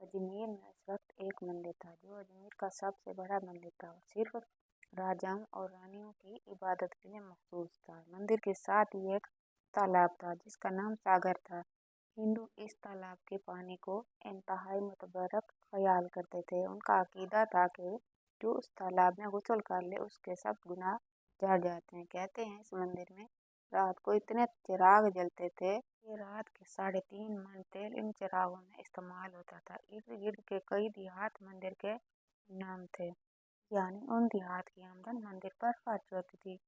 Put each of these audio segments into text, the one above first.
अजमेर में इस वक्त एक मंदिर था जो अजमेर का सबसे बड़ा मंदिर था और सिर्फ राजाओं और रानियों की इबादत के लिए मखसूस था। मंदिर के साथ ही एक तालाब था जिसका नाम सागर था। हिंदू इस तालाब के पानी को इंतहाई मुतबरक ख्याल करते थे। उनका अकीदा था कि जो उस तालाब में गुसल कर ले उसके सब गुनाह झड़ जाते हैं। कहते हैं इस मंदिर में रात को इतने चिराग जलते थे कि रात के 3.5 मन तेल इन चिरागों में इस्तेमाल होता था। इर्द गिर्द के कई देहात मंदिर के नाम थे, यानी उन देहात की आमदन मंदिर पर खर्च होती थी।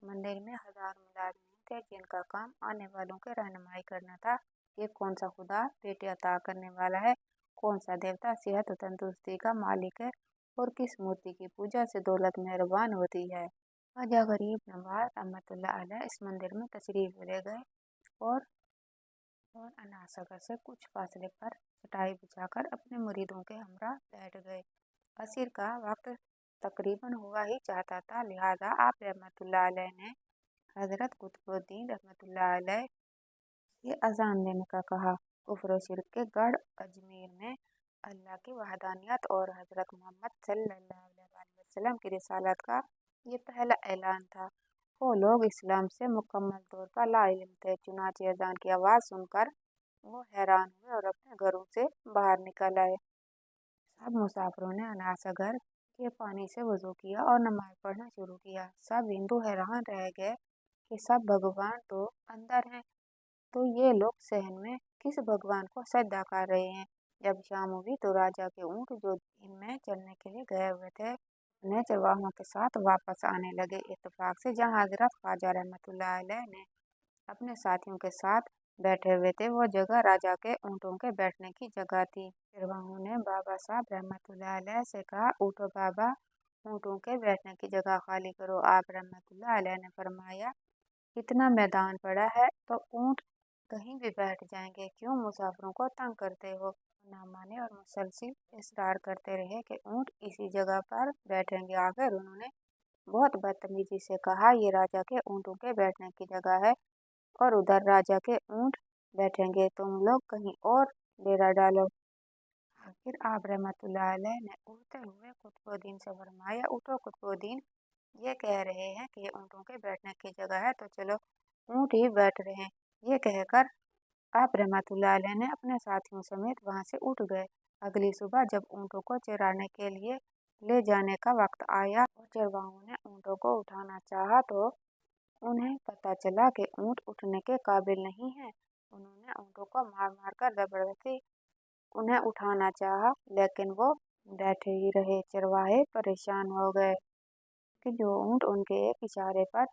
मंदिर में हजारों मुलाजिम थे जिनका काम आने वालों की रहनुमाई करना था कि कौन सा खुदा बेटे अता करने वाला है, कौन सा देवता सेहत और तंदुरुस्ती का मालिक है और किस मूर्ति की पूजा से दौलत मेहरबान होती है। ख्वाजा गरीब नवाज रहमतुल्लाह अलैह इस मंदिर में तशरीफ ले गए और अनासगर से कुछ फासले पर चटाई बिछाकर अपने मुरीदों के हमरा बैठ गए। असर का वक्त तकरीबन हुआ ही चाहता था, लिहाजा आप रहमतुल्लाह अलैह ने हजरत कुतुबुद्दीन रहमतुल्लाह अलैह से अजान देने का कहा। कुफ्र शिर्क के गढ़ अजमेर में अल्लाह की वहदानियत और हजरत मोहम्मद सल्लल्लाहु अलैहि वसल्लम की रिसालत का ये पहला ऐलान था। वो लोग इस्लाम से मुकम्मल तौर पर लाइल्म थे। चुनाचे अजान की आवाज़ सुनकर वो हैरान हुए और अपने घरों से बाहर निकल आए। सब मुसाफिरों ने अनासगर के पानी से वजू किया और नमाज पढ़ना शुरू किया। सब हिंदू हैरान रह गए कि सब भगवान तो अंदर हैं, तो ये लोग सहन में किस भगवान को सजदा कर रहे हैं। जब शाम हुई तो राजा के ऊँट जो इनमें चलने के लिए गए हुए थे अपने चरवाहों के साथ वापस आने लगे। इत्तेफाक से जहाँ हजरत ख्वाजा रहमतुल्लाह अलैह ने अपने साथियों के साथ बैठे हुए थे वो जगह राजा के ऊँटों के बैठने की जगह थी। चरवाहों ने बाबा साहब रहमतुल्लाह अलैह से कहा, उठो बाबा, ऊँटों के बैठने की जगह खाली करो। आप रहमतुल्लाह अलैह ने फरमाया, इतना मैदान पड़ा है तो ऊँट कहीं भी बैठ जाएंगे, क्यों मुसाफिरों को तंग करते हो। ना माने और मुसलसल इसरार करते रहे कि ऊँट इसी जगह पर बैठेंगे। आखिर उन्होंने बहुत बदतमीजी से कहा, ये राजा के ऊँटों के बैठने की जगह है और उधर राजा के ऊँट बैठेंगे, तुम लोग कहीं और डेरा डालो। आखिर आप रहमतुल्लाह अलैह ने उठते हुए कुतुबुद्दीन से फरमाया, उठो कुतुबुद्दीन, ये कह रहे हैं कि ये ऊँटों के बैठने की जगह है तो चलो ऊँट ही बैठ रहे हैं। ये कहकर आप रहमतुल्लाह अलैह ने अपने साथियों समेत वहां से उठ गए। अगली सुबह जब ऊँटों को चराने के लिए ले जाने का वक्त आया और चरवाहों ने ऊँटों को उठाना चाहा तो उन्हें पता चला कि ऊँट उठने के काबिल नहीं है। उन्होंने ऊँटों को मार मार कर जबरदस्ती उन्हें उठाना चाहा, लेकिन वो बैठे ही रहे। चरवाहे परेशान हो गए कि जो ऊँट उनके एक इशारे पर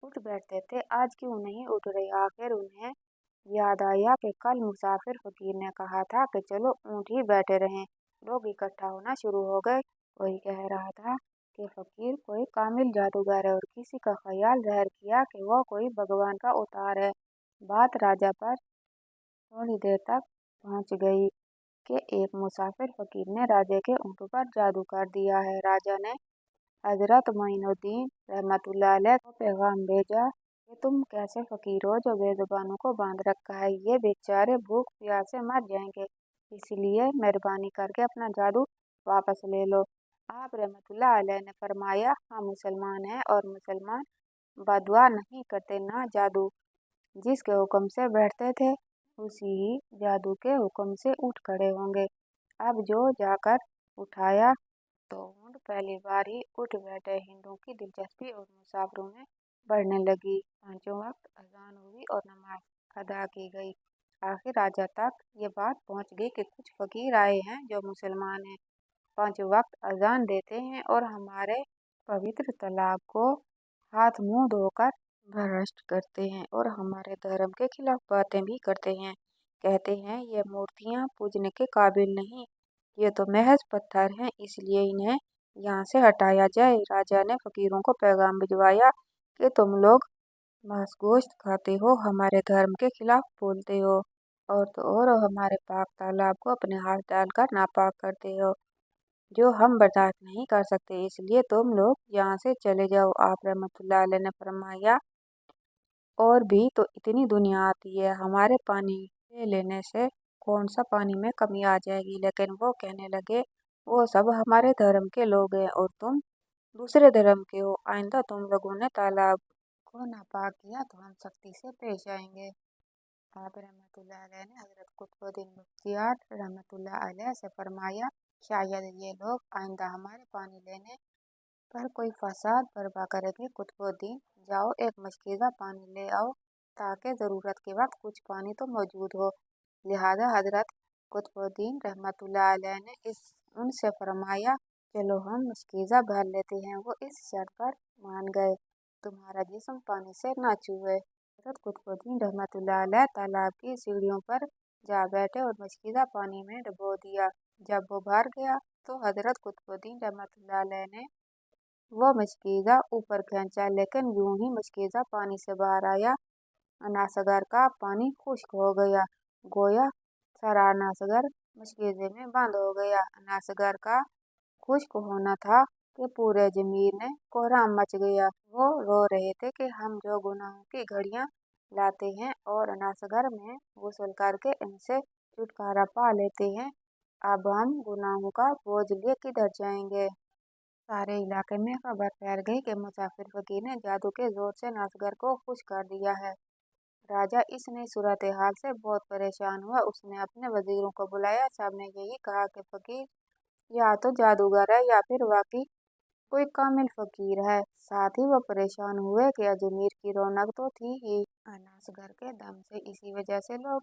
उठ बैठते थे आज क्यों नहीं उठ रहे। आखिर उन्हें याद आया कि कल मुसाफिर फकीर ने कहा था कि चलो ऊँट ही बैठे रहें। लोग इकट्ठा होना शुरू हो गए। कोई कह रहा था कि फकीर कोई कामिल जादूगर है और किसी का ख्याल ज़ाहिर किया कि वो कोई भगवान का अवतार है। बात राजा पर थोड़ी देर तक पहुंच गई कि एक मुसाफिर फकीर ने राजा के ऊँटों पर जादू कर दिया है। राजा ने हजरत मोइनुद्दीन रहमतुल्लाह अलैह को पैगाम भेजा कि तुम कैसे फकीर हो जो बेजुबानों को बांध रखा है, ये बेचारे भूख प्यास से मर जाएंगे, इसलिए मेहरबानी करके अपना जादू वापस ले लो। आप रहमतुल्लाह अलैह ने फरमाया, हम मुसलमान हैं और मुसलमान बदुआ नहीं करते ना जादू। जिसके हुक्म से बैठते थे उसी ही जादू के हुक्म से उठ खड़े होंगे। अब जो जाकर उठाया तो ऊँट पहली बार ही उठ बैठे। हिंदुओं की दिलचस्पी और मुसाफिरों में बढ़ने लगी। पांचों वक्त अजान हुई और नमाज अदा की गई। आखिर राजा तक ये बात पहुंच गई कि कुछ फकीर आए हैं जो मुसलमान हैं, पांचों वक्त अजान देते हैं और हमारे पवित्र तालाब को हाथ मुंह धोकर भ्रष्ट करते हैं और हमारे धर्म के खिलाफ बातें भी करते हैं। कहते हैं ये मूर्तियाँ पूजने के काबिल नहीं, ये तो महज पत्थर हैं, इसलिए इन्हें यहाँ से हटाया जाए। राजा ने फकीरों को पैगाम भिजवाया कि तुम लोग मांस गोश्त खाते हो, हमारे धर्म के खिलाफ बोलते हो और तो और हमारे पाक तालाब को अपने हाथ डालकर नापाक करते हो, जो हम बर्दाश्त नहीं कर सकते, इसलिए तुम लोग यहाँ से चले जाओ। आप रहमतुल्लाह अलैह ने फरमाया, और भी तो इतनी दुनिया आती है, हमारे पानी ले लेने से कौन सा पानी में कमी आ जाएगी। लेकिन वो कहने लगे, वो सब हमारे धर्म के लोग हैं और तुम दूसरे धर्म के हो। आइंदा तुम लोगों ने तालाब को नापाक किया तो हम सख्ती से पेश आएंगे। आप रहमतुल्लाह अलैह ने हजरत कुतुबुद्दीन बख्तियार रहमतुल्लाह अलैह से फरमाया, शायद ये लोग आइंदा हमारे पानी लेने पर कोई फसाद बर्पा करेंगे। कुतुबुद्दीन, जाओ एक मशकीज़ा पानी ले आओ ताकि ज़रूरत के वक्त कुछ पानी तो मौजूद हो। लिहाजा हजरत कुतुबुद्दीन रहमतुल्लाह अलैह ने उनसे फरमाया, चलो हम मशकीज़ा भर लेते हैं। वो इस शर्त पर मान गए, तुम्हारा जिस्म पानी से ना छूए। हजरत कुतुबुद्दीन रहमतुल्लाह अलैह तालाब की सीढ़ियों पर जा बैठे और मशकीज़ा पानी में डुबो दिया। जब वो भर गया तो हजरत कुतुबुद्दीन रहमतुल्लाह अलैह ने वो मशकीज़ा ऊपर खींचा, लेकिन यूं ही मशकीज़ा पानी से बाहर आया, अनासगर का पानी खुश्क हो गया। गोया सारा अनासगर मशकीज़े में बंद हो गया। अनासगर का खुश्क होना था कि पूरे ज़मीन में कोहराम मच गया। वो रो रहे थे कि हम जो गुनाहों की घड़ियां लाते हैं और अनासगर में गुस्ल करके इनसे छुटकारा पा लेते हैं, अब हम गुनाहों का बोझ लिए किधर जाएंगे। सारे इलाके में खबर फैल गई कि मुसाफिर फकीर ने जादू के जोर से अनासगर को खुश कर दिया है। राजा इस नई सूरत हाल से बहुत परेशान हुआ। उसने अपने वजीरों को बुलाया। सबने यही कहा कि फकीर या तो जादूगर है या फिर वाकई कोई कामिल फकीर है। साथ ही वो परेशान हुए कि अजमेर की रौनक तो थी ही अनासगर के दम से, इसी वजह से लोग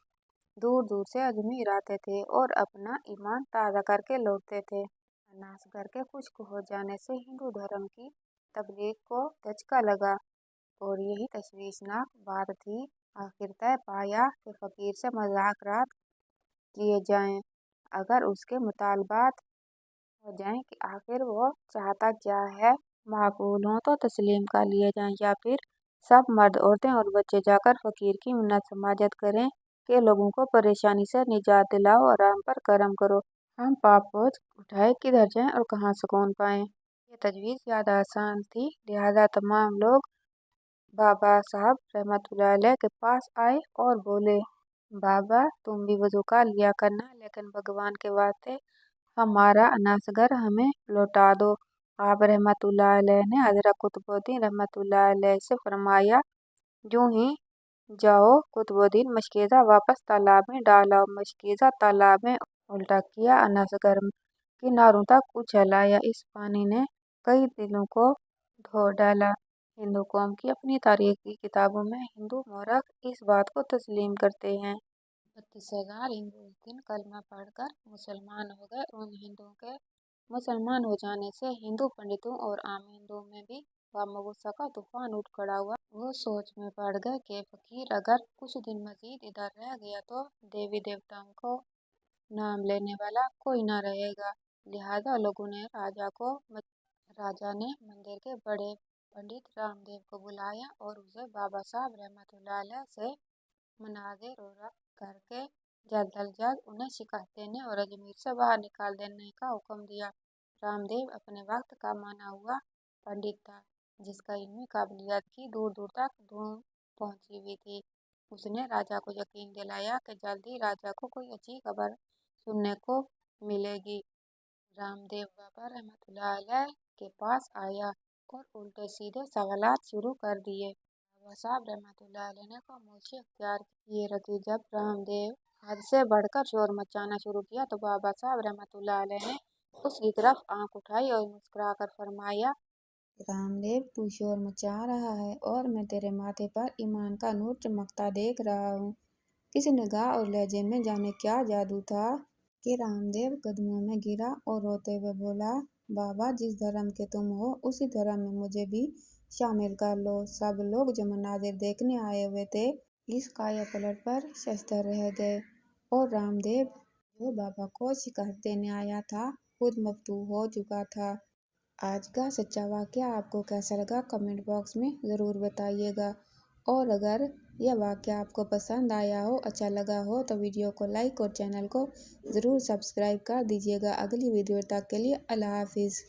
दूर दूर से अजमेर आते थे और अपना ईमान ताज़ा करके लौटते थे। अनासगर के खुश्क हो जाने से हिंदू धर्म की तबलीग को धचका लगा और यही तशवीशनाक बात थी। आखिर तय पाया कि फकीर से मुज़ाकरात किए जाएं, अगर उसके मुतालबात हो जाएं कि आखिर वो चाहता क्या है, माकूल हो तो तस्लीम कर लिए जाएं, या फिर सब मर्द औरतें और बच्चे जाकर फकीर की मिन्नत समाजत करें कि लोगों को परेशानी से निजात दिलाओ और हम पर करम करो। हम पाप बोझ उठाए किधर जाएं और कहाँ सुकून पाएं। ये तजवीज़ ज़्यादा आसान थी, लिहाजा तमाम लोग बाबा साहब रहमतुल्लाह अलैह के पास आए और बोले, बाबा तुम भी वज़ू कर लिया करना, लेकिन भगवान के वास्ते हमारा अनासगर हमें लौटा दो। आप रहमतुल्लाह अलैह ने हजरत कुतुबुद्दीन रहमतुल्लाह अलैह से फरमाया, यूं ही जाओ। कुतुबुद्दीन मशकीज़ा वापस तालाब में डाला और मशकीज़ा तालाब में उल्टा किया, अनासगर किनारों तक उछलाया। इस पानी ने कई दिलों को धो डाला। हिंदू कौम की अपनी तारीख की किताबों में हिंदू मौरख इस बात को तस्लीम करते हैं। 32,000 हिंदू उस दिन कलमा पढ़कर मुसलमान हो गए। उन हिंदुओं के मुसलमान हो जाने से हिंदू पंडितों और आम हिंदुओं में भी गुस्सा का तूफान उठ खड़ा हुआ। वो सोच में पड़ गए कि फकीर अगर कुछ दिन मजीद इधर रह गया तो देवी देवताओं को नाम लेने वाला कोई न रहेगा। लिहाजा लोगों ने राजा ने मंदिर के बड़े पंडित रामदेव को बुलाया और उसे बाबा साहब रहमतुल्लाह अलैह से मुनाज़िर और रब्त करके जल्द अज जल्द उन्हें शिकस्त देने और अजमेर से बाहर निकाल देने का हुक्म दिया। रामदेव अपने वक्त का माना हुआ पंडित था, जिसका इल्मी काबिलियत की दूर दूर तक धूम पहुंची हुई थी। उसने राजा को यकीन दिलाया कि जल्द ही राजा को कोई अच्छी खबर सुनने को मिलेगी। रामदेव बाबा रहमतुल्लाह अलैह के पास आया और उल्टे सीधे सवालात शुरू कर दिए। बाबा साहब रहमतुल्लाह अलैह ने खामोशी अख्तियार किए रखी। जब रामदेव हद से बढ़कर शोर मचाना शुरू किया तो बाबा साहब रहमतुल्लाह अलैह ने उसकी तरफ आंख उठाई और मुस्कुराकर फरमाया, रामदेव तू शोर मचा रहा है और मैं तेरे माथे पर ईमान का नूर चमकता देख रहा हूँ। इस निगाह और लहजे में जाने क्या जादू था कि रामदेव कदमों में गिरा और रोते हुए बोला, बाबा जिस धर्म के तुम हो उसी धर्म में मुझे भी शामिल कर लो। सब लोग जो मनाजिर देखने आए हुए थे इस काया पलट पर शशदर रह गए और रामदेव जो बाबा को शिकस्त देने आया था खुद मफतूह हो चुका था। आज का सच्चा वाकया आपको कैसा लगा कमेंट बॉक्स में ज़रूर बताइएगा, और अगर यह वाकया आपको पसंद आया हो, अच्छा लगा हो तो वीडियो को लाइक और चैनल को ज़रूर सब्सक्राइब कर दीजिएगा। अगली वीडियो तक के लिए अल्लाह हाफिज़।